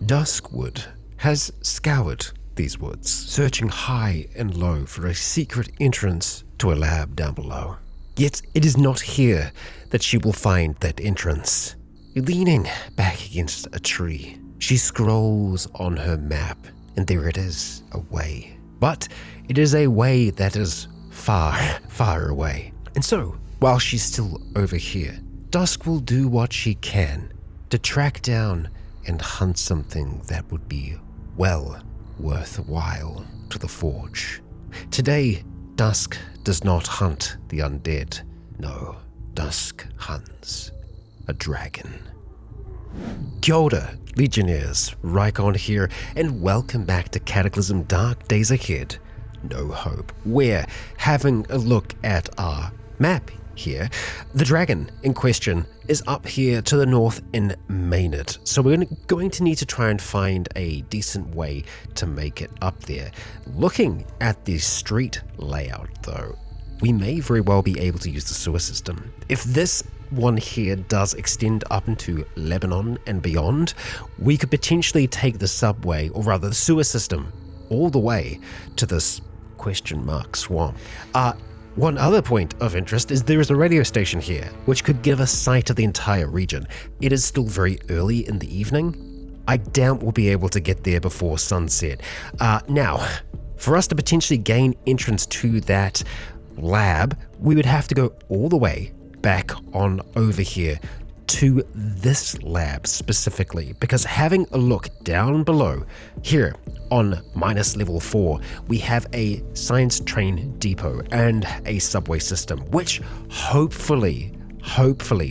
Duskwood has scoured these woods, searching high and low for a secret entrance to a lab down below. Yet it is not here that she will find that entrance. Leaning back against a tree, she scrolls on her map, and there it is, a way. But it is a way that is far, far away. And so, while she's still over here, Dusk will do what she can to track down and hunt something that would be well worthwhile to the Forge. Today, Dusk does not hunt the undead. No, Dusk hunts a dragon. Kia ora, Legionnaires, Rycon here, and welcome back to Cataclysm Dark Days Ahead. No Hope. We're having a look at our map here. The dragon in question is up here to the north in Maynard, so we're going to need to try and find a decent way to make it up there. Looking at the street layout though, we may very well be able to use the sewer system. If this one here does extend up into Lebanon and beyond, we could potentially take the subway, or rather the sewer system, all the way to this question mark swamp. One other point of interest is there is a radio station here, which could give us sight of the entire region. It is still very early in the evening. I doubt we'll be able to get there before sunset. Now, for us to potentially gain entrance to that lab, we would have to go all the way back on over here to this lab specifically, because having a look down below here on minus level 4, we have a science train depot and a subway system, which hopefully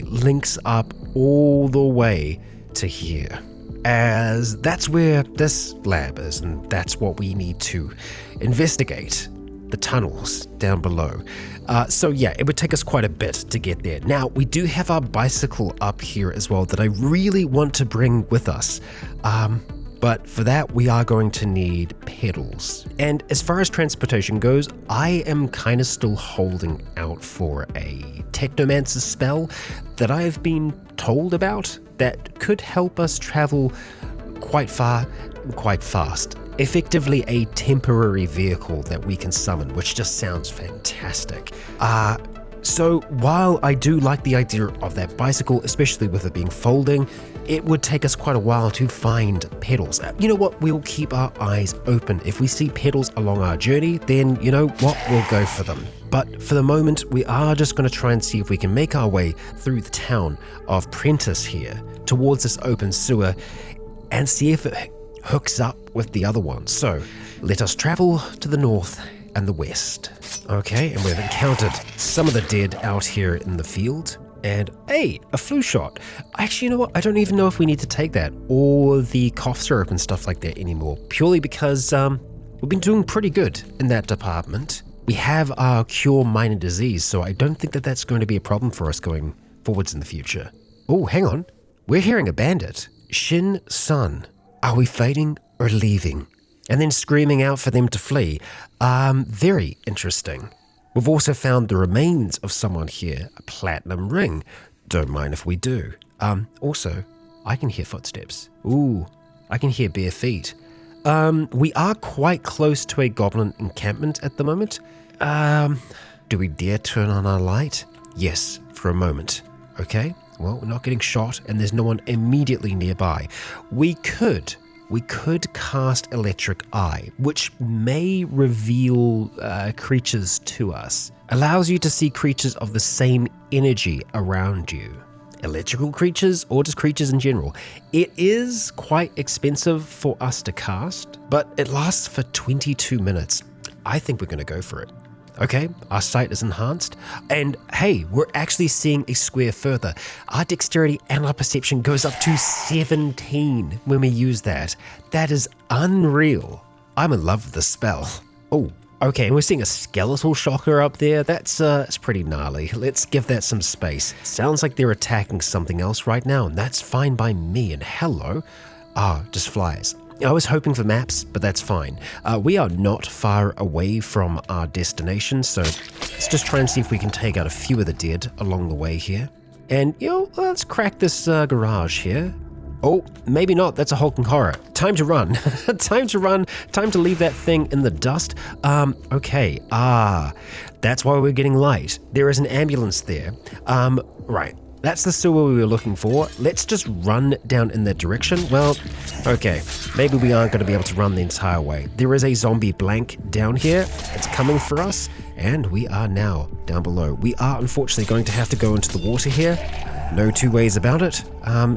links up all the way to here, as that's where this lab is, and that's what we need to investigate, the tunnels down below. So yeah, it would take us quite a bit to get there. Now, we do have our bicycle up here as well that I really want to bring with us. But for that, we are going to need pedals. And as far as transportation goes, I am kind of still holding out for a Technomancer spell that I've been told about that could help us travel quite far and quite fast. Effectively a temporary vehicle that we can summon, which just sounds fantastic. So while I do like the idea of that bicycle, especially with it being folding, it would take us quite a while to find pedals. You know what, we'll keep our eyes open. If we see pedals along our journey, then you know what, we'll go for them. But for the moment, we are just going to try and see if we can make our way through the town of Prentice here towards this open sewer and see if it hooks up with the other one. So let us travel to the north and the west. Okay, and we've encountered some of the dead out here in the field. And hey, a flu shot. Actually, you know what? I don't even know if we need to take that or the cough syrup and stuff like that anymore, purely because we've been doing pretty good in that department. We have our cure minor disease, so I don't think that that's going to be a problem for us going forwards in the future. Oh, hang on. We're hearing a bandit. Shin Sun. Are we fighting or leaving? And then screaming out for them to flee. Very interesting. We've also found the remains of someone here, a platinum ring. Don't mind if we do. Also, I can hear footsteps. Ooh, I can hear bare feet. We are quite close to a goblin encampment at the moment. Do we dare turn on our light? Yes, for a moment. Okay. Well, we're not getting shot, and there's no one immediately nearby. We could cast Electric Eye, which may reveal creatures to us. Allows you to see creatures of the same energy around you. Electrical creatures, or just creatures in general. It is quite expensive for us to cast, but it lasts for 22 minutes. I think we're going to go for it. Okay, our sight is enhanced, and hey, we're actually seeing a square further. Our dexterity and our perception goes up to 17 when we use that. That is unreal. I'm in love with the spell. Oh, okay, and we're seeing a skeletal shocker up there. That's pretty gnarly. Let's give that some space. Sounds like they're attacking something else right now, and that's fine by me. And hello. Just flies. I was hoping for maps, but that's fine. We are not far away from our destination, so let's just try and see if we can take out a few of the dead along the way here. And, you know, let's crack this garage here. Oh, maybe not. That's a hulking horror. Time to run. Time to run. Time to leave that thing in the dust. Okay. That's why we're getting light. There is an ambulance there. Right. That's the sewer we were looking for. Let's just run down in that direction. Well, okay. Maybe we aren't going to be able to run the entire way. There is a zombie blank down here. It's coming for us. And we are now down below. We are unfortunately going to have to go into the water here. No two ways about it.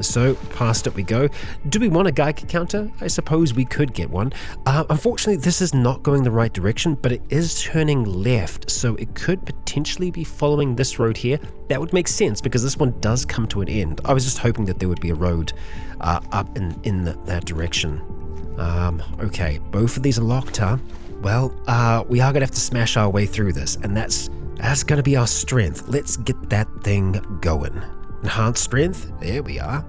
So past it we go. Do we want a Geiger counter? I suppose we could get one. Unfortunately, this is not going the right direction, but it is turning left, so it could potentially be following this road here. That would make sense because this one does come to an end. I was just hoping that there would be a road up in that direction. Okay, both of these are locked, huh? Well, we are going to have to smash our way through this, and that's going to be our strength. Let's get that thing going. Enhanced strength, there we are.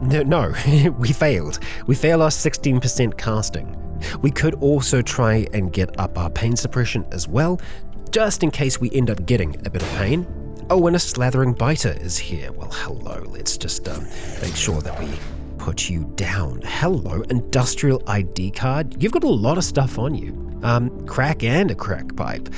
No, we failed. We failed our 16% casting. We could also try and get up our pain suppression as well, just in case we end up getting a bit of pain. Oh, and a slathering biter is here. Well, hello, let's just make sure that we put you down. Hello, industrial ID card. You've got a lot of stuff on you. Crack and a crack pipe.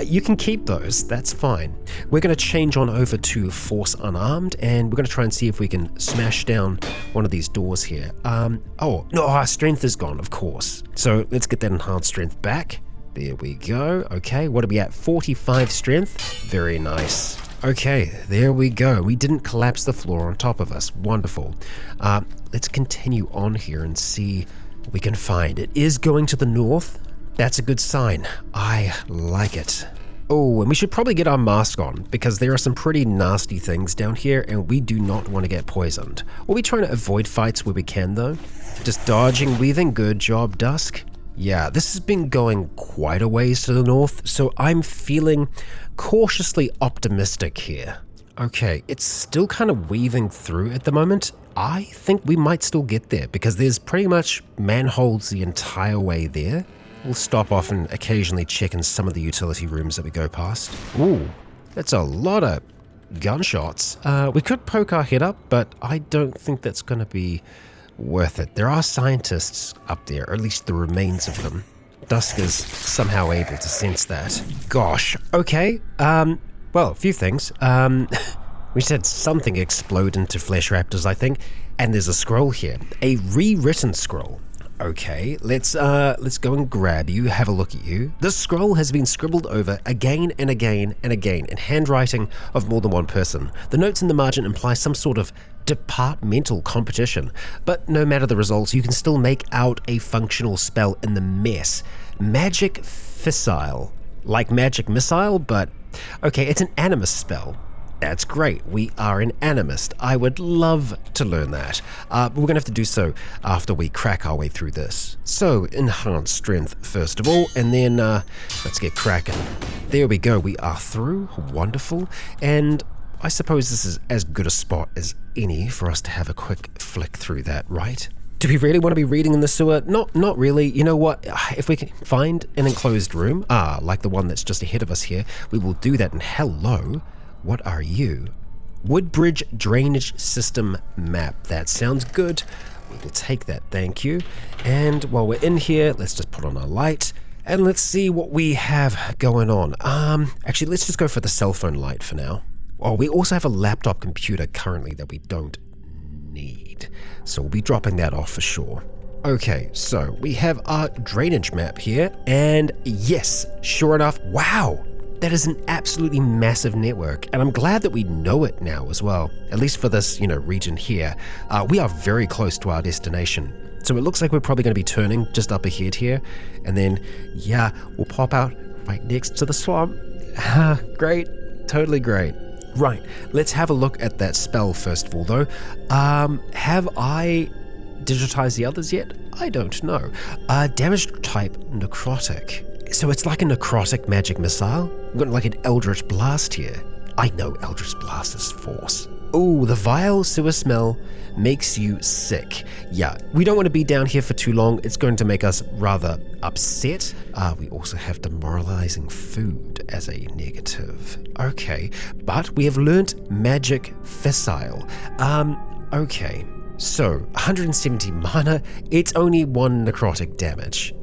You can keep those, that's fine. We're going to change on over to Force Unarmed, and we're going to try and see if we can smash down one of these doors here. Oh, no, our strength is gone, of course. So let's get that enhanced strength back. There we go. Okay, what are we at? 45 strength. Very nice. Okay, there we go. We didn't collapse the floor on top of us. Wonderful. Let's continue on here and see what we can find. It is going to the north. That's a good sign. I like it. Oh, and we should probably get our mask on because there are some pretty nasty things down here and we do not want to get poisoned. We'll be trying to avoid fights where we can though. Just dodging, weaving. Good job, Dusk. Yeah, this has been going quite a ways to the north, so I'm feeling cautiously optimistic here. Okay, it's still kind of weaving through at the moment. I think we might still get there because there's pretty much manholes the entire way there. We'll stop off and occasionally check in some of the utility rooms that we go past. Ooh, that's a lot of gunshots. We could poke our head up, but I don't think that's going to be worth it. There are scientists up there, or at least the remains of them. Dusk is somehow able to sense that. Gosh, okay. Well, a few things. We said something explode into flesh raptors, I think, and there's a scroll here, a rewritten scroll. Okay, let's go and grab you, have a look at you. This scroll has been scribbled over again and again and again in handwriting of more than one person. The notes in the margin imply some sort of departmental competition, but no matter the results, you can still make out a functional spell in the mess. Magic Fissile. Like magic missile, but okay, it's an animus spell. That's great. We are an animist. I would love to learn that. But we're going to have to do so after we crack our way through this. So, enhanced strength first of all, and then let's get cracking. There we go. We are through. Wonderful. And I suppose this is as good a spot as any for us to have a quick flick through that, right? Do we really want to be reading in the sewer? Not really. You know what? If we can find an enclosed room, like the one that's just ahead of us here, we will do that. And hello. What are you? Woodbridge Drainage System Map. That sounds good. We will take that, thank you. And while we're in here, let's just put on our light and let's see what we have going on. Actually, let's just go for the cell phone light for now. Oh, we also have a laptop computer currently that we don't need. So we'll be dropping that off for sure. Okay, so we have our drainage map here. And yes, sure enough, wow. That is an absolutely massive network, and I'm glad that we know it now as well, at least for this, region here. We are very close to our destination, so it looks like we're probably going to be turning just up ahead here, and then, yeah, we'll pop out right next to the swamp. Great, totally great. Right, let's have a look at that spell first of all, though. Have I digitized the others yet? I don't know. Damage type necrotic. So it's like a necrotic magic missile. We've got like an Eldritch Blast here. I know Eldritch Blast is force. Ooh, the vile sewer smell makes you sick. Yeah, we don't want to be down here for too long. It's going to make us rather upset. We also have demoralizing food as a negative. Okay, but we have learnt magic fissile. Okay. So, 170 mana, it's only 1 necrotic damage.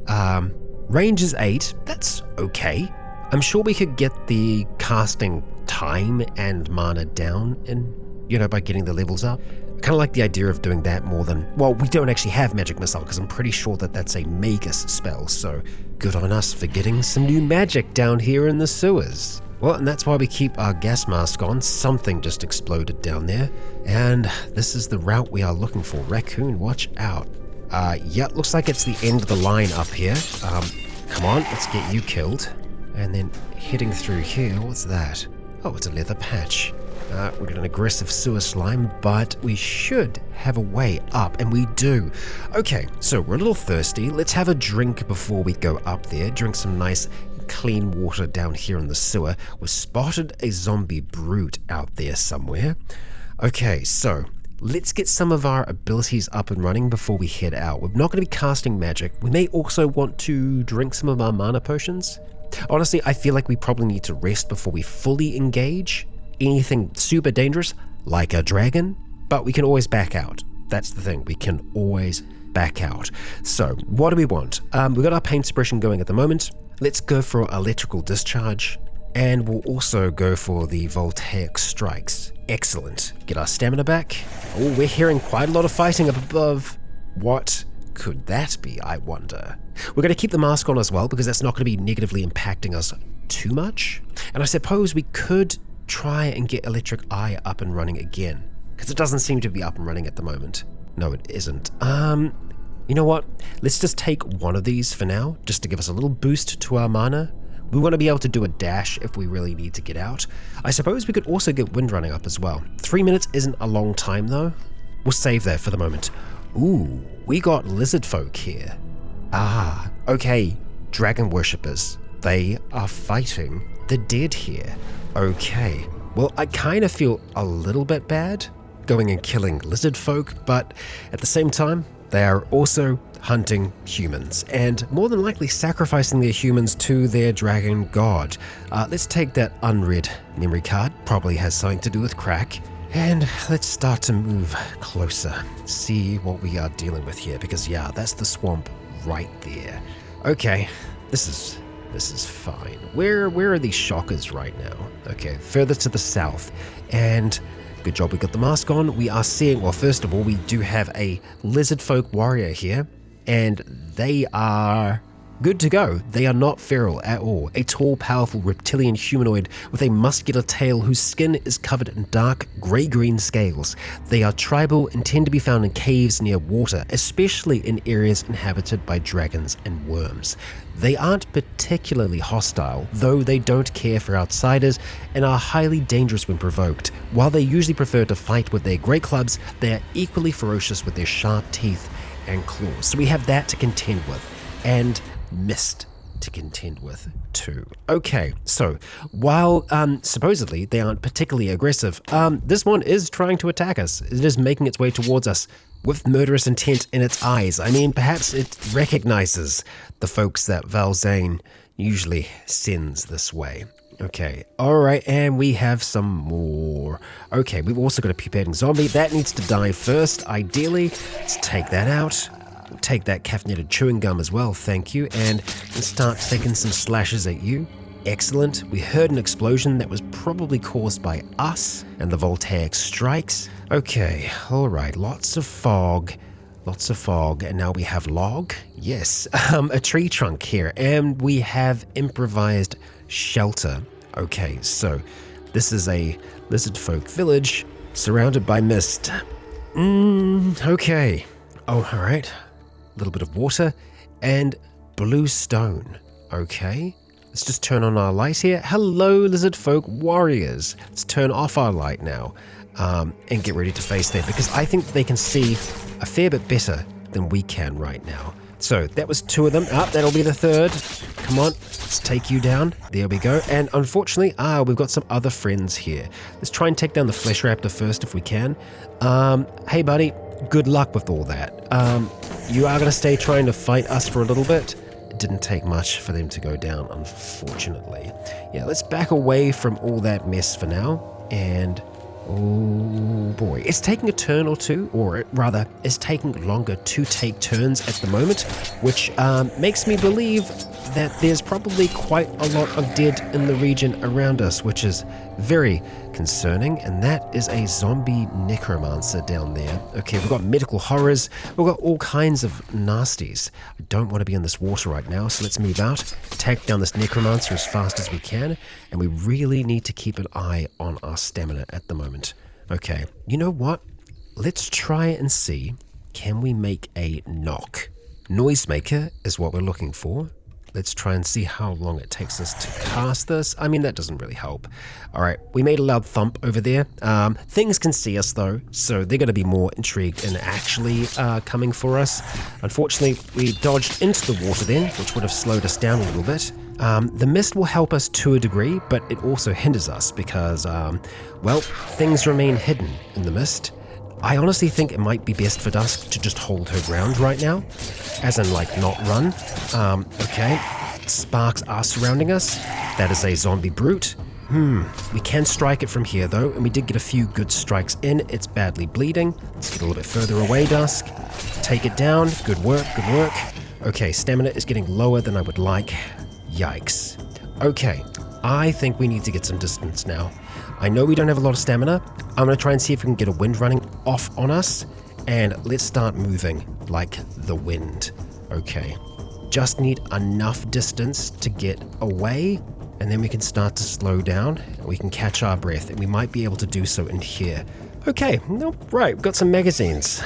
Range is 8, that's okay. I'm sure we could get the casting time and mana down by getting the levels up. I kind of like the idea of doing that more than, well, we don't actually have Magic Missile because I'm pretty sure that that's a Magus spell, so good on us for getting some new magic down here in the sewers. Well, and that's why we keep our gas mask on. Something just exploded down there, and this is the route we are looking for. Raccoon, watch out. Yeah, looks like it's the end of the line up here. Come on, let's get you killed. And then heading through here, what's that? Oh, it's a leather patch. We've got an aggressive sewer slime, but we should have a way up, and we do. Okay, so we're a little thirsty. Let's have a drink before we go up there. Drink some nice clean water down here in the sewer. We've spotted a zombie brute out there somewhere. Okay, so let's get some of our abilities up and running before we head out. We're not going to be casting magic. We may also want to drink some of our mana potions. Honestly, I feel like we probably need to rest before we fully engage anything super dangerous, like a dragon, but we can always back out. That's the thing, we can always back out. So, what do we want? We've got our pain suppression going at the moment. Let's go for electrical discharge, and we'll also go for the voltaic strikes. Excellent. Get our stamina back. Oh, we're hearing quite a lot of fighting up above. What could that be, I wonder? We're going to keep the mask on as well, because that's not going to be negatively impacting us too much. And I suppose we could try and get Electric Eye up and running again, because it doesn't seem to be up and running at the moment. No, it isn't. You know what? Let's just take one of these for now, just to give us a little boost to our mana. We want to be able to do a dash if we really need to get out. I suppose we could also get Wind running up as well. 3 minutes isn't a long time though. We'll save that for the moment. Ooh, we got lizard folk here. Ah, okay, dragon worshippers. They are fighting the dead here. Okay, well, I kind of feel a little bit bad going and killing lizard folk, but at the same time, they are also hunting humans, and more than likely sacrificing their humans to their dragon god. Let's take that unread memory card, probably has something to do with crack, and let's start to move closer, see what we are dealing with here, because yeah, that's the swamp right there. Okay, this is fine. Where are these shockers right now? Okay, further to the south, and good job we got the mask on. We are seeing, well, first of all, we do have a lizard folk warrior here, and they are good to go. They are not feral at all. A tall, powerful reptilian humanoid with a muscular tail whose skin is covered in dark grey-green scales. They are tribal and tend to be found in caves near water, especially in areas inhabited by dragons and worms. They aren't particularly hostile, though they don't care for outsiders and are highly dangerous when provoked. While they usually prefer to fight with their great clubs, they are equally ferocious with their sharp teeth and claws. So we have that to contend with, and mist to contend with too. Okay, so while supposedly they aren't particularly aggressive, this one is trying to attack us. It is making its way towards us with murderous intent in its eyes. I mean, perhaps it recognizes the folks that Valzane usually sends this way. Okay, alright, and we have some more. Okay, we've also got a pupating zombie. That needs to die first, ideally. Let's take that out. We'll take that caffeinated chewing gum as well, thank you, and let's start taking some slashes at you. Excellent. We heard an explosion that was probably caused by us and the voltaic strikes. Okay, alright, lots of fog, and now we have log. Yes, a tree trunk here, and we have improvised shelter. Okay, so this is a lizard folk village surrounded by mist. Okay. Oh, alright. A little bit of water and blue stone. Okay. Let's just turn on our light here. Hello, lizard folk warriors. Let's turn off our light now and get ready to face them, because I think they can see a fair bit better than we can right now. So that was 2 of them. That'll be the 3rd. Come on, let's take you down. There we go. And unfortunately, we've got some other friends here. Let's try and take down the flesh raptor first if we can. Hey buddy, good luck with all that. You are going to stay trying to fight us for a little bit. It didn't take much for them to go down, unfortunately. Yeah, let's back away from all that mess for now. And Oh boy, it's taking a turn or two, or rather, it's taking longer to take turns at the moment, which makes me believe that there's probably quite a lot of dead in the region around us, which is very concerning, and that is a zombie necromancer down there. Okay, we've got medical horrors, we've got all kinds of nasties. I don't want to be in this water right now, so let's move out, take down this necromancer as fast as we can, and we really need to keep an eye on our stamina at the moment. Okay, you know what? Let's try and see, can we make a knock? Noisemaker is what we're looking for. Let's try and see how long it takes us to cast this. I mean, that doesn't really help. All right, we made a loud thump over there. Things can see us though, so they're going to be more intrigued in actually coming for us. Unfortunately, we dodged into the water then, which would have slowed us down a little bit. The mist will help us to a degree, but it also hinders us because, well, things remain hidden in the mist. I honestly think it might be best for Dusk to just hold her ground right now, as in like not run. Okay, sparks are surrounding us. That is a zombie brute. We can strike it from here though, and we did get a few good strikes in. It's badly bleeding. Let's get a little bit further away, Dusk. Take it down. Good work, good work. Okay, stamina is getting lower than I would like. Yikes. Okay, I think we need to get some distance now. I know we don't have a lot of stamina. I'm going to try and see if we can get a wind running off on us, and let's start moving like the wind. Okay, just need enough distance to get away, and then we can start to slow down. We can catch our breath, and we might be able to do so in here. Okay, no, right, we've got some magazines.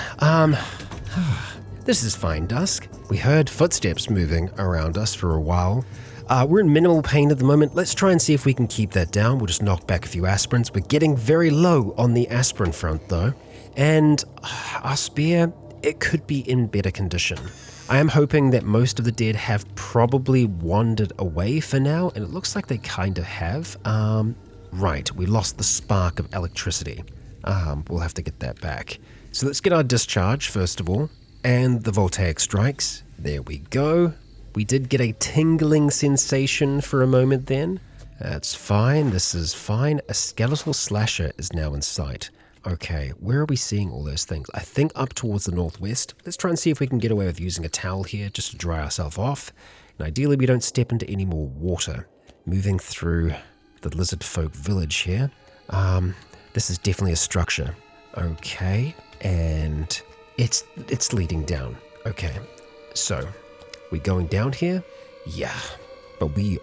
This is fine, Dusk. We heard footsteps moving around us for a while. We're in minimal pain at the moment. Let's try and see if we can keep that down. We'll just knock back a few aspirins. We're getting very low on the aspirin front though. And our spear, it could be in better condition. I am hoping that most of the dead have probably wandered away for now, and it looks like they kind of have. Right, we lost the spark of electricity. We'll have to get that back. So let's get our discharge first of all, and the voltaic strikes. There we go. We did get a tingling sensation for a moment then. That's fine, this is fine. A skeletal slasher is now in sight. Okay, where are we seeing all those things? I think up towards the northwest. Let's try and see if we can get away with using a towel here just to dry ourselves off. And ideally we don't step into any more water. Moving through the lizard folk village here. This is definitely a structure. Okay, and it's leading down. Okay, so we going down here? Yeah, but we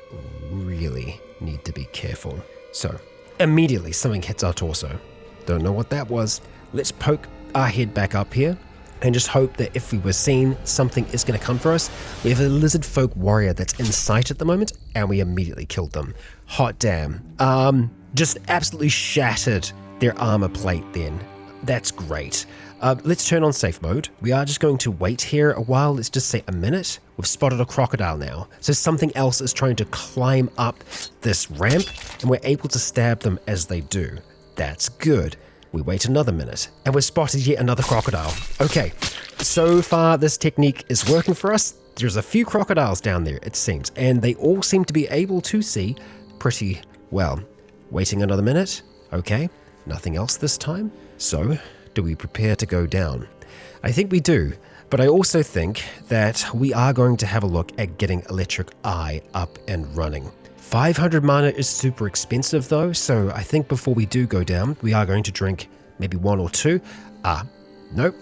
really need to be careful. So, immediately something hits our torso. Don't know what that was. Let's poke our head back up here and just hope that if we were seen, something is going to come for us. We have a lizard folk warrior that's in sight at the moment, and we immediately killed them. Hot damn. Just absolutely shattered their armor plate then. That's great. Let's turn on safe mode. We are just going to wait here a while. Let's just say a minute. We've spotted a crocodile now. So something else is trying to climb up this ramp, and we're able to stab them as they do. That's good. We wait another minute, and we've spotted yet another crocodile. Okay, so far this technique is working for us. There's a few crocodiles down there, it seems, and they all seem to be able to see pretty well. Waiting another minute. Okay, nothing else this time. So, do we prepare to go down? I think we do, but I also think that we are going to have a look at getting Electric Eye up and running. 500 mana is super expensive though, so I think before we do go down, we are going to drink maybe one or two. Nope.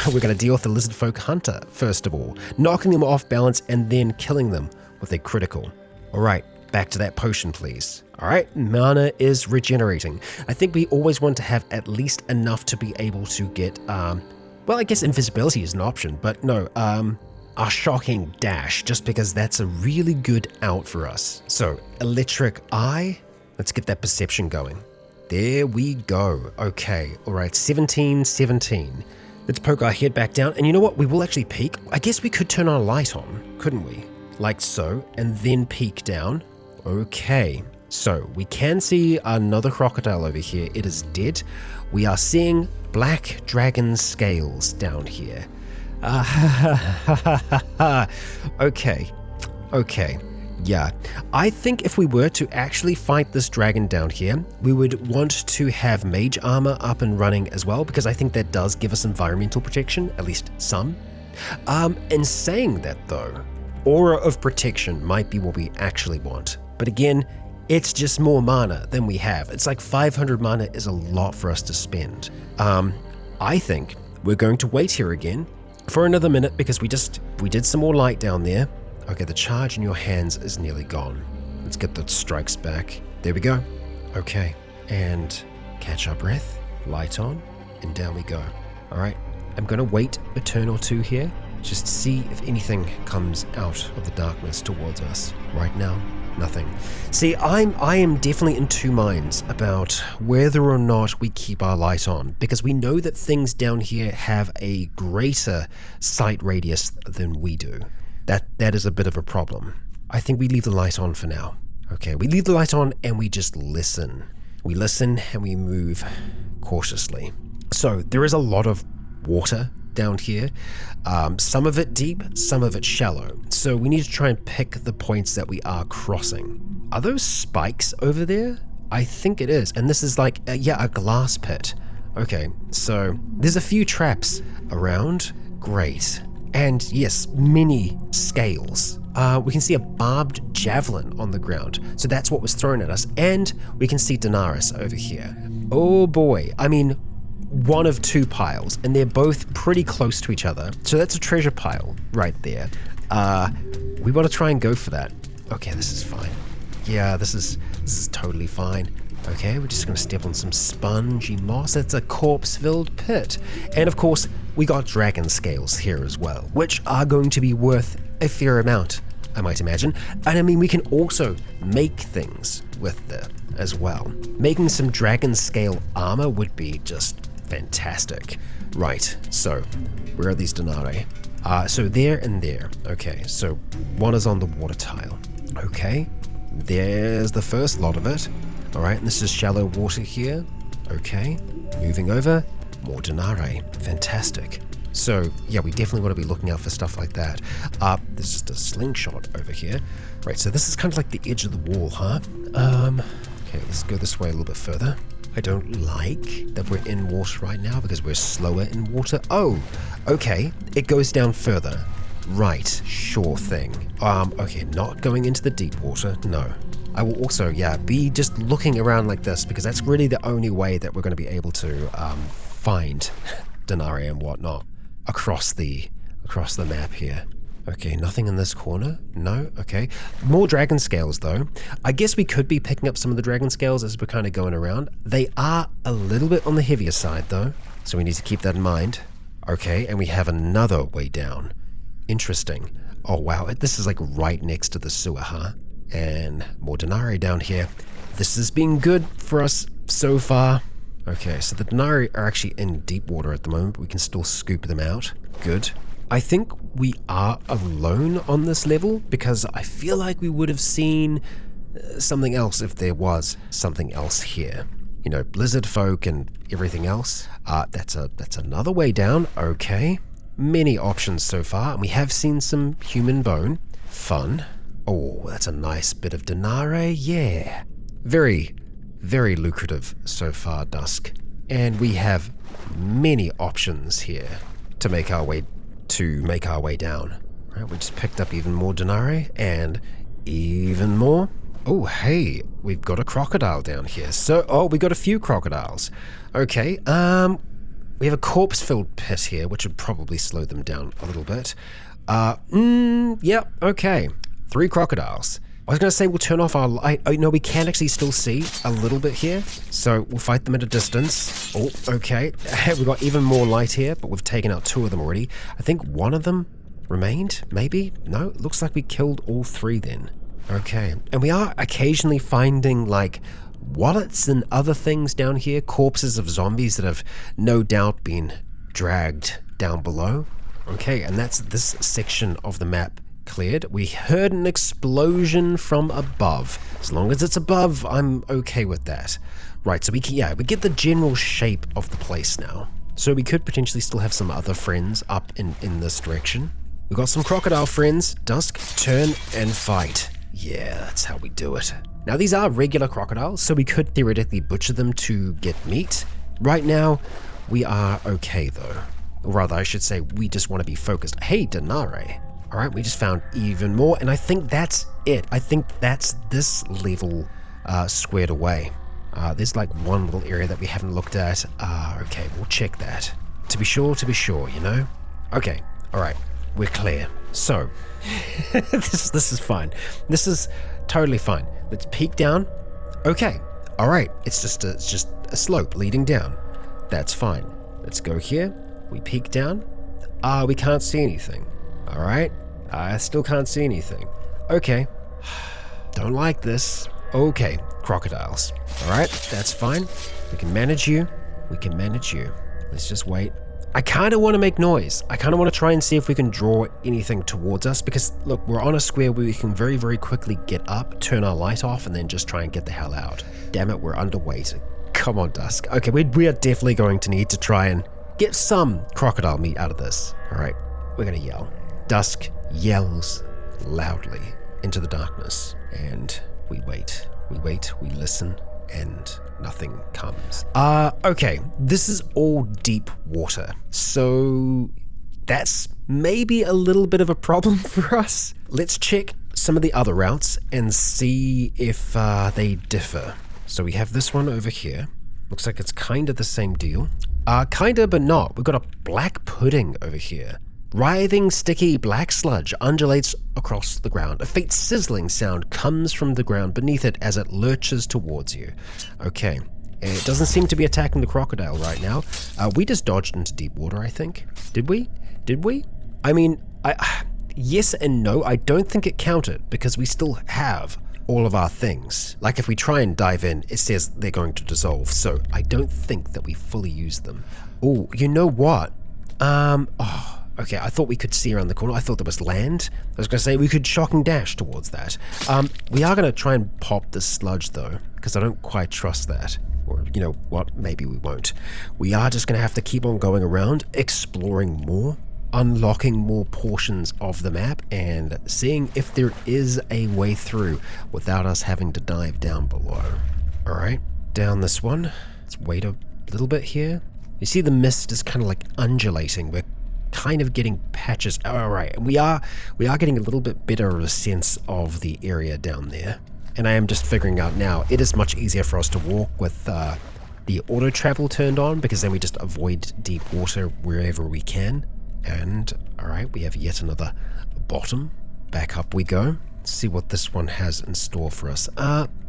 We're going to deal with the Lizard Folk Hunter first of all, knocking them off balance and then killing them with a critical. Alright, back to that potion please. Alright, mana is regenerating. I think we always want to have at least enough to be able to get, well, I guess invisibility is an option, but no, our shocking dash, just because that's a really good out for us. So, Electric Eye, let's get that perception going. There we go. Okay, alright, 17. Let's poke our head back down, and you know what, we will actually peek. I guess we could turn our light on, couldn't we? Like so, and then peek down. Okay. So, we can see another crocodile over here. It is dead. We are seeing black dragon scales down here. Okay. Yeah, I think if we were to actually fight this dragon down here, we would want to have mage armor up and running as well, because I think that does give us environmental protection, at least some. In saying that though, aura of protection might be what we actually want. But again, it's just more mana than we have. It's like 500 mana is a lot for us to spend. I think we're going to wait here again for another minute because we did some more light down there. Okay, the charge in your hands is nearly gone. Let's get the strikes back. There we go. Okay, and catch our breath, light on, and down we go. All right, I'm gonna wait a turn or two here, just to see if anything comes out of the darkness towards us. Right now, nothing. See, I am definitely in two minds about whether or not we keep our light on, because we know that things down here have a greater sight radius than we do. That is a bit of a problem. I think we leave the light on for now. Okay, we leave the light on and we just listen. We listen and we move cautiously. So there is a lot of water down here. Some of it deep, some of it shallow. So we need to try and pick the points that we are crossing. Are those spikes over there? I think it is. And this is like, a glass pit. Okay, so there's a few traps around. Great. And yes, many scales. We can see a barbed javelin on the ground. So that's what was thrown at us. And we can see Daenerys over here. Oh boy. I mean, one of two piles, and they're both pretty close to each other. So that's a treasure pile right there. We want to try and go for that. Okay, this is fine. Yeah, this is totally fine. Okay, we're just going to step on some spongy moss. It's a corpse-filled pit. And of course, we got dragon scales here as well, which are going to be worth a fair amount, I might imagine. And I mean, we can also make things with them as well. Making some dragon scale armor would be just fantastic. Right, so where are these denarii? So there and there. Okay, so one is on the water tile. Okay, there's the first lot of it. All right, and this is shallow water here. Okay, moving over, more denarii. Fantastic. So yeah, we definitely want to be looking out for stuff like that. There's just a slingshot over here. Right, so this is kind of like the edge of the wall, huh? Okay, let's go this way a little bit further. I don't like that we're in water right now because we're slower in water. Oh, okay, it goes down further. Right, sure thing. Okay, not going into the deep water, no. I will also, be just looking around like this because that's really the only way that we're going to be able to find denarii and whatnot across the map here. Okay, nothing in this corner. No, okay. More dragon scales though. I guess we could be picking up some of the dragon scales as we're kind of going around. They are a little bit on the heavier side though, so we need to keep that in mind. Okay, and we have another way down. Interesting. Oh wow, this is like right next to the sewer, huh? And more denarii down here. This has been good for us so far. Okay, so the denarii are actually in deep water at the moment, but we can still scoop them out. Good. I think we are alone on this level because I feel like we would have seen something else if there was something else here. You know, blizzard folk and everything else. That's another way down. Okay. Many options so far, and we have seen some human bone. Fun. Oh, that's a nice bit of denarii, yeah. Very, very lucrative so far, Dusk. And we have many options here to make our way down. Right, we just picked up even more denarii and even more. Oh, hey, we've got a crocodile down here. So, we got a few crocodiles. Okay, we have a corpse-filled pit here, which would probably slow them down a little bit. Yeah, okay. 3 crocodiles. I was going to say we'll turn off our light. Oh, no, we can actually still see a little bit here. So we'll fight them at a distance. Oh, okay. We've got even more light here, but we've taken out 2 of them already. I think one of them remained, maybe? No, it looks like we killed all 3 then. Okay. And we are occasionally finding, like, wallets and other things down here. Corpses of zombies that have no doubt been dragged down below. Okay, and that's this section of the map cleared. We heard an explosion from above. As long as it's above, I'm okay with that. Right, so we get the general shape of the place now. So we could potentially still have some other friends up in this direction. We got some crocodile friends. Dusk, turn and fight. Yeah, that's how we do it. Now, these are regular crocodiles, so we could theoretically butcher them to get meat. Right now, we are okay, though. Or rather, I should say, we just want to be focused. Hey, Denare. All right, we just found even more, and I think that's it. I think that's this level squared away. There's like one little area that we haven't looked at. Okay, we'll check that. To be sure, you know? Okay, all right, we're clear. So, this is fine. This is totally fine. Let's peek down. Okay, all right, it's just a slope leading down. That's fine. Let's go here. We peek down. We can't see anything. All right, I still can't see anything. Okay, don't like this. Okay, crocodiles. All right, that's fine. We can manage you. Let's just wait. I kind of want to make noise. I kind of want to try and see if we can draw anything towards us because, look, we're on a square where we can very, very quickly get up, turn our light off, and then just try and get the hell out. Damn it, we're underweight. Come on, Dusk. Okay, we are definitely going to need to try and get some crocodile meat out of this. All right, we're going to yell. Dusk yells loudly into the darkness, and we wait, we listen, and nothing comes. Okay, this is all deep water, so that's maybe a little bit of a problem for us. Let's check some of the other routes and see if they differ. So we have this one over here. Looks like it's kind of the same deal. Kinda, but not. We've got a black pudding over here. Writhing, sticky black sludge undulates across the ground. A faint sizzling sound comes from the ground beneath it as it lurches towards you. Okay, it doesn't seem to be attacking the crocodile right now. We just dodged into deep water, I think. Did we? I mean, yes and no. I don't think it counted because we still have all of our things. Like if we try and dive in, it says they're going to dissolve. So I don't think that we fully use them. Oh, you know what? Okay, I thought we could see around the corner. I thought there was land. I was going to say we could shock and dash towards that. We are going to try and pop the sludge though, because I don't quite trust that. Or you know what, maybe we won't. We are just going to have to keep on going around, exploring more, unlocking more portions of the map, and seeing if there is a way through without us having to dive down below. All right, down this one. Let's wait a little bit here. You see the mist is kind of like undulating. We're kind of getting patches. All right, we are getting a little bit better of a sense of the area down there. And I am just figuring out now, it is much easier for us to walk with the auto travel turned on, because then we just avoid deep water wherever we can. And all right, we have yet another bottom. Back up we go. Let's see what this one has in store for us.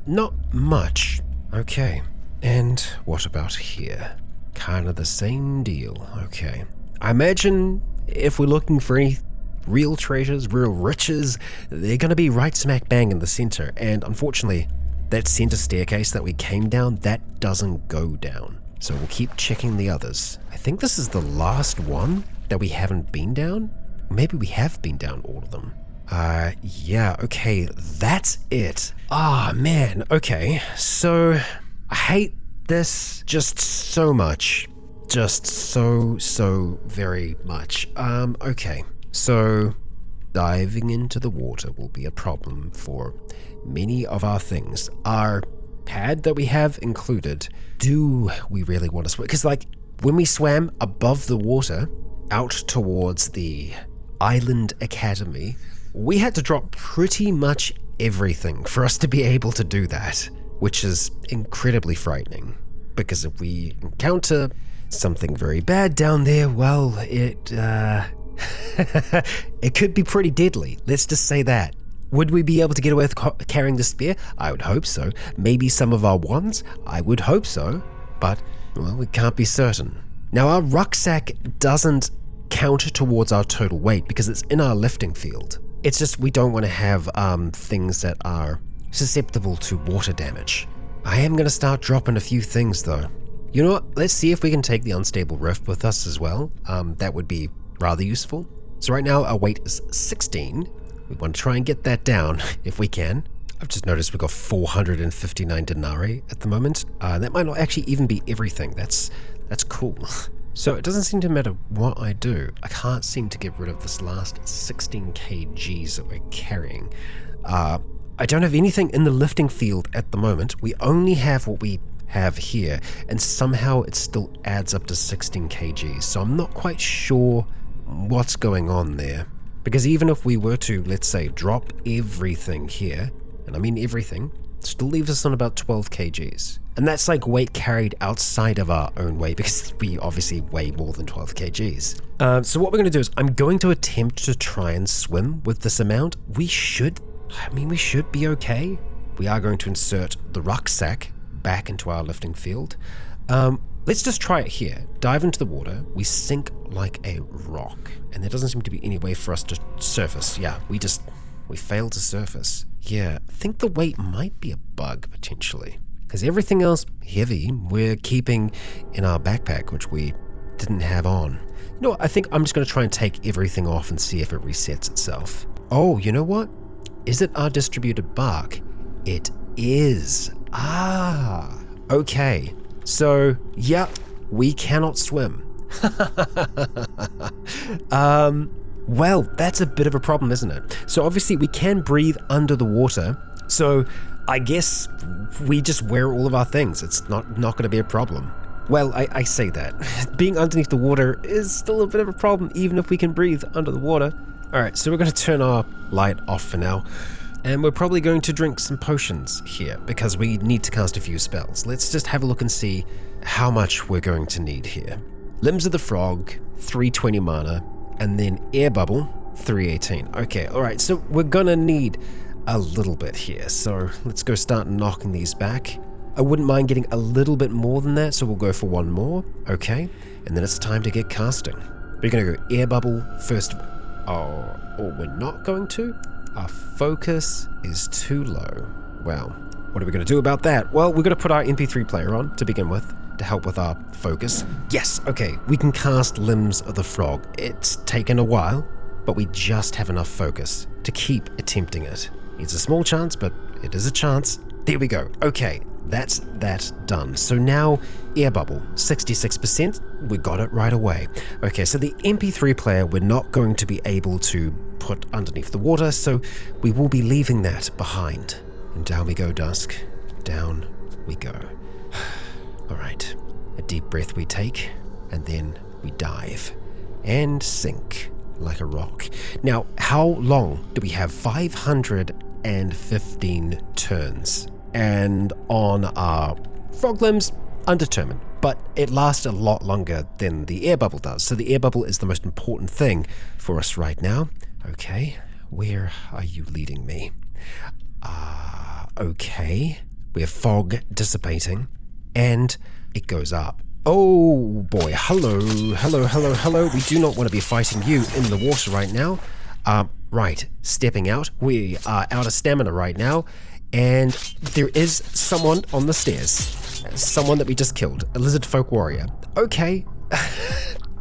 Not much. Okay, and what about here? Kind of the same deal. Okay. I imagine if we're looking for any real treasures, real riches, they're going to be right smack bang in the center. And unfortunately, that center staircase that we came down, that doesn't go down. So we'll keep checking the others. I think this is the last one that we haven't been down. Maybe we have been down all of them. Yeah, okay, that's it. Man, okay. So I hate this just so much. Just so very much. Okay, so diving into the water will be a problem for many of our things. Our pad that we have included, do we really want to swim? Because like when we swam above the water out towards the Island Academy, we had to drop pretty much everything for us to be able to do that, which is incredibly frightening. Because if we encounter something very bad down there, well, it could be pretty deadly. Let's just say that. Would we be able to get away with carrying the spear? I would hope so. Maybe some of our wands? I would hope so. But, well, we can't be certain. Now, our rucksack doesn't count towards our total weight because it's in our lifting field. It's just we don't want to have things that are susceptible to water damage. I am going to start dropping a few things, though. You know what? Let's see if we can take the unstable rift with us as well. That would be rather useful. So right now our weight is 16. We want to try and get that down if we can. I've just noticed we've got 459 denarii at the moment. That might not actually even be everything. That's cool. So it doesn't seem to matter what I do. I can't seem to get rid of this last 16 kgs that we're carrying. I I don't have anything in the lifting field at the moment. We only have what we have here, and somehow it still adds up to 16 kgs. So I'm not quite sure what's going on there. Because even if we were to, let's say, drop everything here, and I mean everything, it still leaves us on about 12 kgs. And that's like weight carried outside of our own weight, because we obviously weigh more than 12 kgs. So what we're going to do is I'm going to attempt to try and swim with this amount. We should be okay. We are going to insert the rucksack back into our lifting field. Let's just try it here. Dive into the water. We sink like a rock. And there doesn't seem to be any way for us to surface. Yeah, we failed to surface. Yeah, I think the weight might be a bug, potentially. Because everything else heavy we're keeping in our backpack, which we didn't have on. You know what? I think I'm just going to try and take everything off and see if it resets itself. Oh, you know what? Is it our distributed bark? It is. Ah, okay. So, yeah, we cannot swim. Well, that's a bit of a problem, isn't it? So obviously we can breathe under the water. So I guess we just wear all of our things. It's not going to be a problem. Well, I say that. Being underneath the water is still a bit of a problem, even if we can breathe under the water. All right, so we're going to turn our light off for now. And we're probably going to drink some potions here because we need to cast a few spells. Let's just have a look and see how much we're going to need here. Limbs of the Frog, 320 mana, and then Air Bubble, 318. Okay, all right, so we're gonna need a little bit here. So let's go start knocking these back. I wouldn't mind getting a little bit more than that, so we'll go for one more. Okay, and then it's time to get casting. We're gonna go Air Bubble first. Oh, or we're not going to? Our focus is too low. Well, what are we going to do about that? Well, we're going to put our MP3 player on to begin with to help with our focus. Yes, okay, we can cast Limbs of the Frog. It's taken a while, but we just have enough focus to keep attempting it. It's a small chance, but it is a chance. There we go. Okay, that's that done. So now, Air Bubble, 66%. We got it right away. Okay, so the MP3 player we're not going to be able to put underneath the water, so we will be leaving that behind. And down we go, Dusk. Down we go. All right, a deep breath we take, and then we dive and sink like a rock. Now, how long do we have? 515 turns. And on our frog limbs, undetermined, but it lasts a lot longer than the air bubble does. So the air bubble is the most important thing for us right now. Okay, where are you leading me? Okay, we have fog dissipating, and it goes up. Oh boy, hello. We do not want to be fighting you in the water right now. Right, stepping out. We are out of stamina right now, and there is someone on the stairs. Someone that we just killed, a lizard folk warrior. Okay,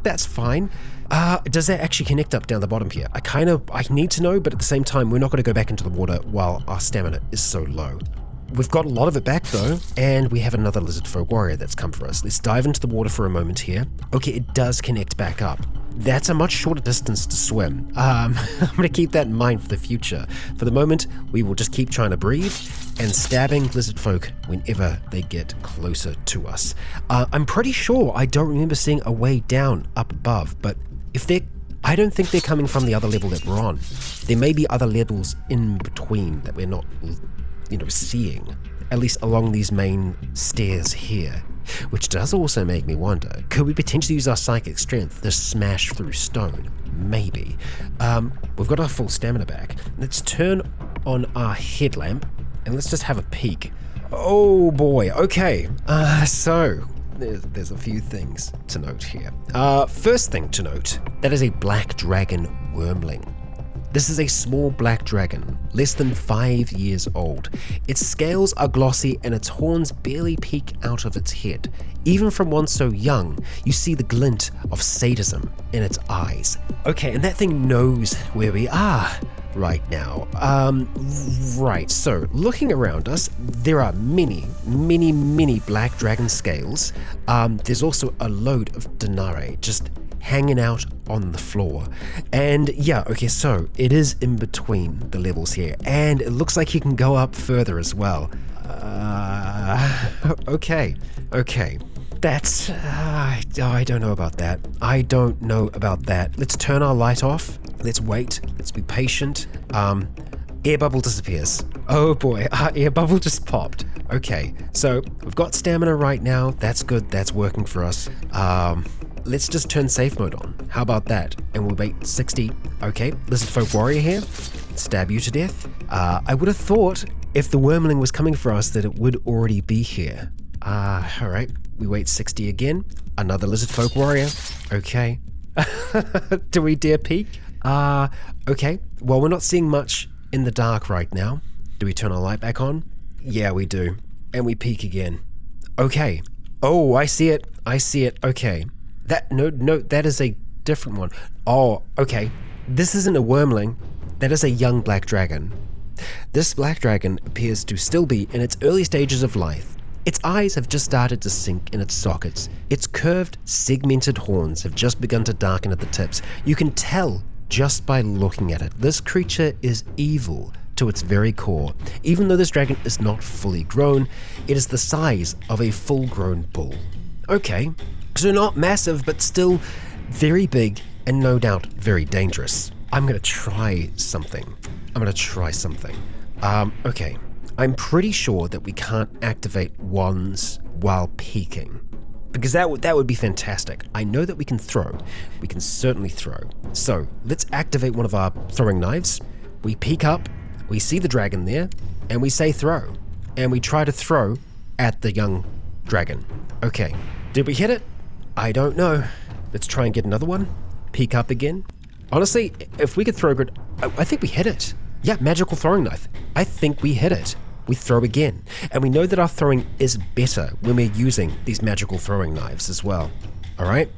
that's fine. Does that actually connect up down the bottom here? I need to know, but at the same time, we're not going to go back into the water while our stamina is so low. We've got a lot of it back though, and we have another lizard folk warrior that's come for us. Let's dive into the water for a moment here. Okay, it does connect back up. That's a much shorter distance to swim. I'm going to keep that in mind for the future. For the moment, we will just keep trying to breathe and stabbing lizard folk whenever they get closer to us. I'm pretty sure I don't remember seeing a way down up above, but I don't think they're coming from the other level that we're on. There may be other levels in between that we're not, seeing, at least along these main stairs here. Which does also make me wonder, could we potentially use our psychic strength to smash through stone? Maybe. We've got our full stamina back. Let's turn on our headlamp and let's just have a peek. Oh boy, okay. So there's a few things to note here. First thing to note, that is a black dragon wormling. This is a small black dragon, less than 5 years old. Its scales are glossy and its horns barely peek out of its head. Even from one so young, you see the glint of sadism in its eyes. Okay, and that thing knows where we are right now. Right, so looking around us, there are many black dragon scales. There's also a load of denarii just hanging out on the floor. And yeah, okay, so it is in between the levels here, and it looks like he can go up further as well. Okay. That's, I don't know about that. I don't know about that. Let's turn our light off. Let's wait. Let's be patient. Air bubble disappears. Oh boy, our air bubble just popped. Okay, so we've got stamina right now. That's good. That's working for us. Let's just turn safe mode on. How about that? And we'll wait 60. Okay, Lizard Folk Warrior here. Stab you to death. I would have thought if the Wormling was coming for us that it would already be here. Alright. We wait 60 again. Another Lizard Folk Warrior. Okay. Do we dare peek? Okay. Well, we're not seeing much in the dark right now. Do we turn our light back on? Yeah, we do. And we peek again. Okay. Oh, I see it. Okay. No, that is a different one. Oh, okay. This isn't a Wormling. That is a young black dragon. This black dragon appears to still be in its early stages of life. Its eyes have just started to sink in its sockets. Its curved, segmented horns have just begun to darken at the tips. You can tell just by looking at it. This creature is evil to its very core. Even though this dragon is not fully grown, it is the size of a full-grown bull. Okay, so not massive, but still very big and no doubt very dangerous. I'm gonna try something. Okay. I'm pretty sure that we can't activate wands while peeking, because that would be fantastic. I know that we can throw. We can certainly throw. So let's activate one of our throwing knives. We peek up, we see the dragon there, and we say throw. And we try to throw at the young dragon. Okay, did we hit it? I don't know. Let's try and get another one. Peek up again. Honestly, if we could throw good, I think we hit it. Yeah, magical throwing knife. I think we hit it. We throw again. And we know that our throwing is better when we're using these magical throwing knives as well. All right,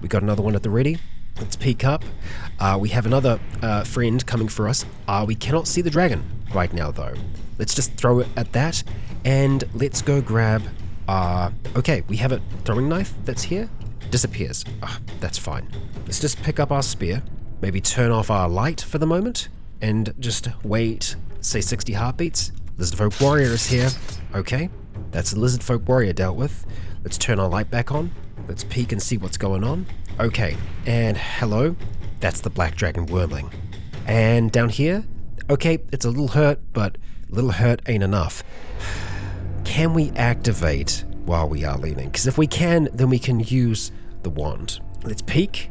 we got another one at the ready. Let's peek up. We have another friend coming for us. We cannot see the dragon right now though. Let's just throw it at that. And let's go grab, okay, we have a throwing knife that's here. Disappears. That's fine. Let's just pick up our spear. Maybe turn off our light for the moment. And just wait, say 60 heartbeats. Lizard Folk Warrior is here. Okay, that's the Lizard Folk Warrior dealt with. Let's turn our light back on. Let's peek and see what's going on. Okay, and hello. That's the Black Dragon Wormling. And down here, okay, it's a little hurt, but a little hurt ain't enough. Can we activate while we are leaning? Because if we can, then we can use the wand. Let's peek.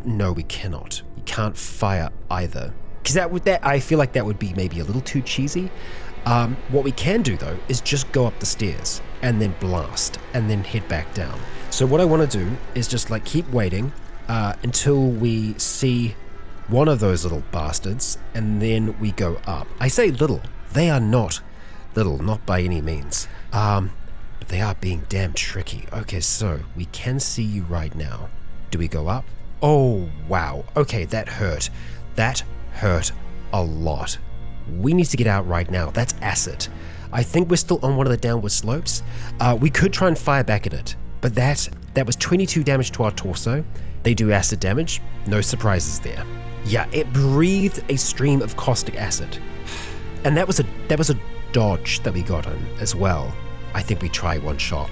No, we cannot. We can't fire either. Because I feel like that would be maybe a little too cheesy. What we can do though is just go up the stairs and then blast and then head back down. So what I want to do is just like keep waiting until we see one of those little bastards, and then we go up. I say little. They are not little, not by any means. But they are being damn tricky. Okay, so we can see you right now. Do we go up? Oh, wow. Okay, that hurt. That hurt a lot. We need to get out right now. That's acid. I think we're still on one of the downward slopes. We could try and fire back at it, but that was 22 damage to our torso. They do acid damage. No surprises there. Yeah, it breathed a stream of caustic acid. And that was a dodge that we got on as well. I think we try one shot.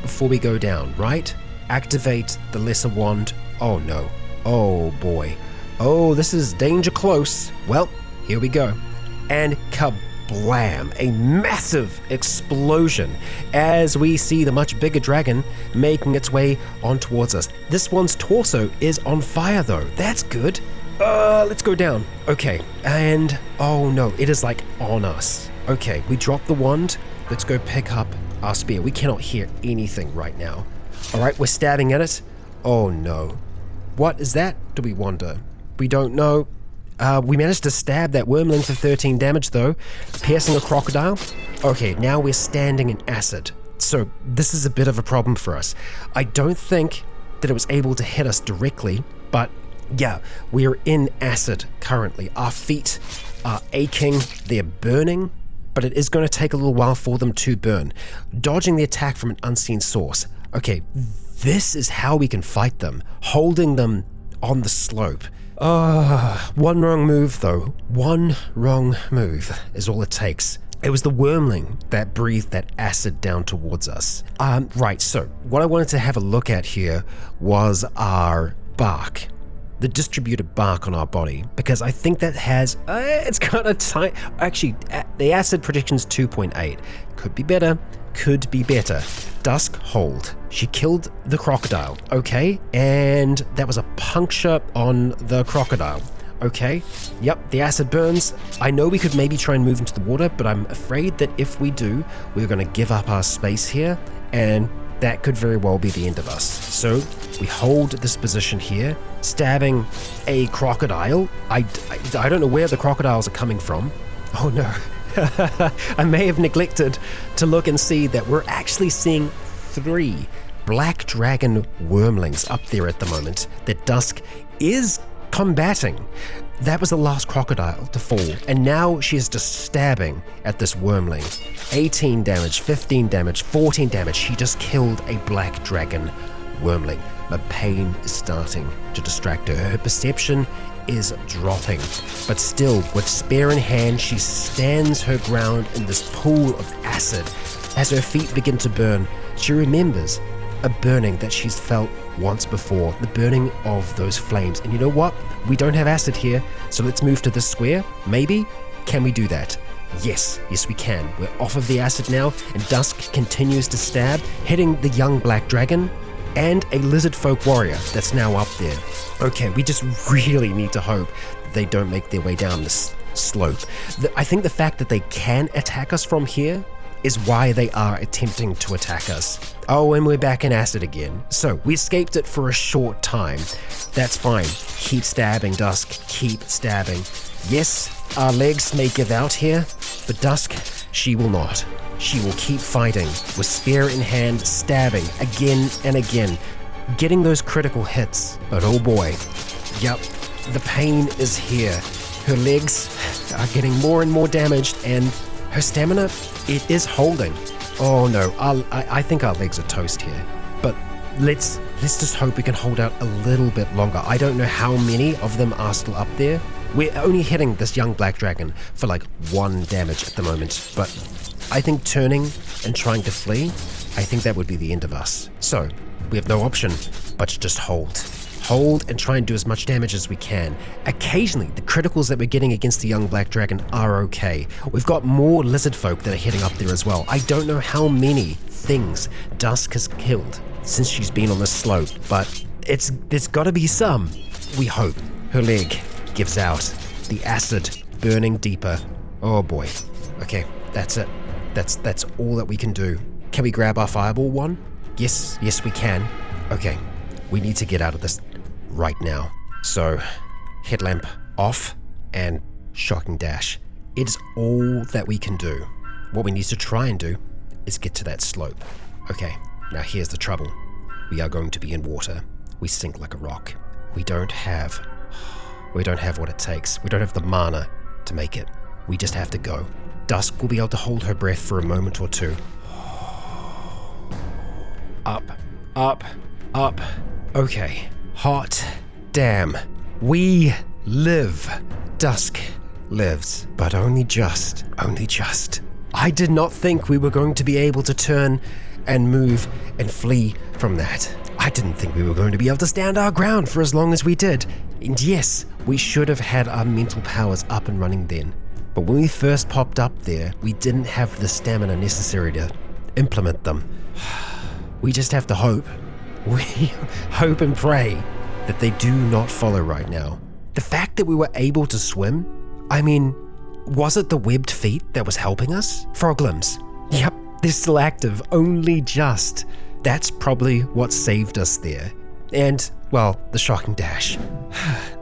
Before we go down, right? Activate the lesser wand. Oh no. Oh boy. Oh, this is danger close. Well, here we go. And kablam! A massive explosion as we see the much bigger dragon making its way on towards us. This one's torso is on fire though. That's good. Let's go down. Okay, and oh no, it is like on us. Okay, we drop the wand. Let's go pick up our spear. We cannot hear anything right now. All right, we're stabbing at it. Oh no. What is that? Do we wonder? We don't know. We managed to stab that wormling for 13 damage though, piercing a crocodile. Okay, now we're standing in acid. So this is a bit of a problem for us. I don't think that it was able to hit us directly, but yeah, we are in acid currently. Our feet are aching, they're burning, but it is going to take a little while for them to burn. Dodging the attack from an unseen source. Okay, This is how we can fight them, holding them on the slope. One wrong move though. One wrong move is all it takes. It was the wormling that breathed that acid down towards us. Right, so what I wanted to have a look at here was our bark. The distributed bark on our body, because I think that has, it's got a tight, actually, the acid prediction's 2.8. Could be better, could be better. Dusk, hold. She killed the crocodile, okay? And that was a puncture on the crocodile. Okay, yep, the acid burns. I know we could maybe try and move into the water, but I'm afraid that if we do, we're going to give up our space here, and that could very well be the end of us. So we hold this position here, stabbing a crocodile. I don't know where the crocodiles are coming from. Oh no, I may have neglected to look and see that we're actually seeing 3 black dragon wormlings up there at the moment that Dusk is combating. That was the last crocodile to fall, and now she is just stabbing at this wormling. 18 damage, 15 damage, 14 damage. She just killed a black dragon wormling. The pain is starting to distract her. Her perception is dropping, but still, with spear in hand, she stands her ground in this pool of acid. As her feet begin to burn, she remembers a burning that she's felt once before, the burning of those flames. And you know what? We don't have acid here, so let's move to this square. Maybe? Can we do that? Yes we can. We're off of the acid now, and Dusk continues to stab, hitting the young black dragon and a lizard folk warrior that's now up there. Okay, we just really need to hope that they don't make their way down this slope. I think the fact that they can attack us from here is why they are attempting to attack us. Oh, and we're back in acid again. So we escaped it for a short time. That's fine. Keep stabbing, Dusk. Keep stabbing. Yes, our legs may give out here, but Dusk, she will not. She will keep fighting with spear in hand, stabbing again and again, getting those critical hits. But oh boy, yep, the pain is here. Her legs are getting more and more damaged, and her stamina, it is holding. Oh no, I think our legs are toast here. But let's just hope we can hold out a little bit longer. I don't know how many of them are still up there. We're only hitting this young black dragon for like 1 damage at the moment. But I think turning and trying to flee, I think that would be the end of us. So we have no option but to just hold. Hold and try and do as much damage as we can. Occasionally, the criticals that we're getting against the young black dragon are okay. We've got more lizard folk that are hitting up there as well. I don't know how many things Dusk has killed since she's been on this slope, but there's got to be some. We hope. Her leg gives out. The acid burning deeper. Oh boy. Okay, that's it. That's all that we can do. Can we grab our fireball one? Yes, we can. Okay, we need to get out of this right now. So, headlamp off and shocking dash. It's all that we can do. What we need to try and do is get to that slope. Okay, now here's the trouble. We are going to be in water. We sink like a rock. We don't have what it takes. We don't have the mana to make it. We just have to go. Dusk will be able to hold her breath for a moment or two. Up, up, up. Okay. Hot damn. We live. Dusk lives, but only just. I did not think we were going to be able to turn and move and flee from that. I didn't think we were going to be able to stand our ground for as long as we did. And yes, we should have had our mental powers up and running then. But when we first popped up there, we didn't have the stamina necessary to implement them. We just have to hope. We hope and pray that they do not follow right now. The fact that we were able to swim, I mean, was it the webbed feet that was helping us? Frog limbs. Yep, they're still active, only just. That's probably what saved us there. And, well, the shocking dash.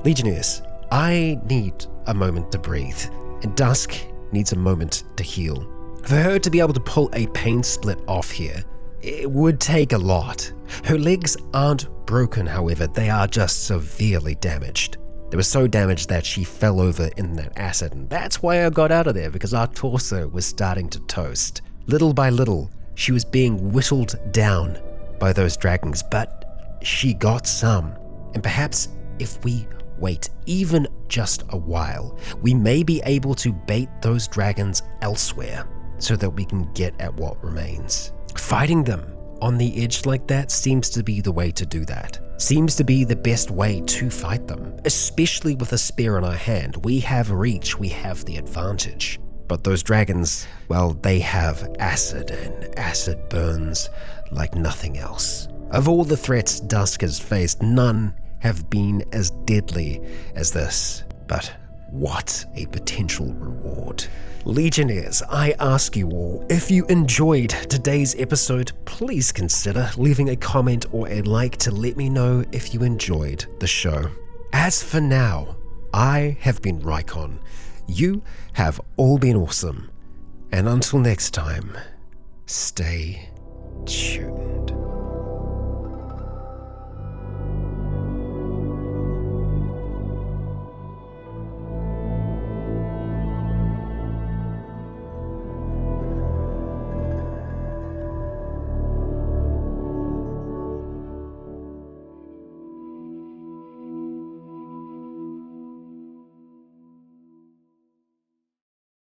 Legionnaires, I need a moment to breathe, and Dusk needs a moment to heal. For her to be able to pull a pain split off here, it would take a lot. Her legs aren't broken, however, they are just severely damaged. They were so damaged that she fell over in that acid, and that's why I got out of there, because our torso was starting to toast. Little by little, she was being whittled down by those dragons, but she got some. And perhaps if we wait even just a while, we may be able to bait those dragons elsewhere so that we can get at what remains. Fighting them on the edge like that seems to be the way to do that. Seems to be the best way to fight them, especially with a spear in our hand. We have reach, we have the advantage. But those dragons, well, they have acid, and acid burns like nothing else. Of all the threats Dusk has faced, none have been as deadly as this. But what a potential reward. Legionnaires, I ask you all, if you enjoyed today's episode, please consider leaving a comment or a like to let me know if you enjoyed the show. As for now, I have been Rycon. You have all been awesome. And until next time, stay tuned.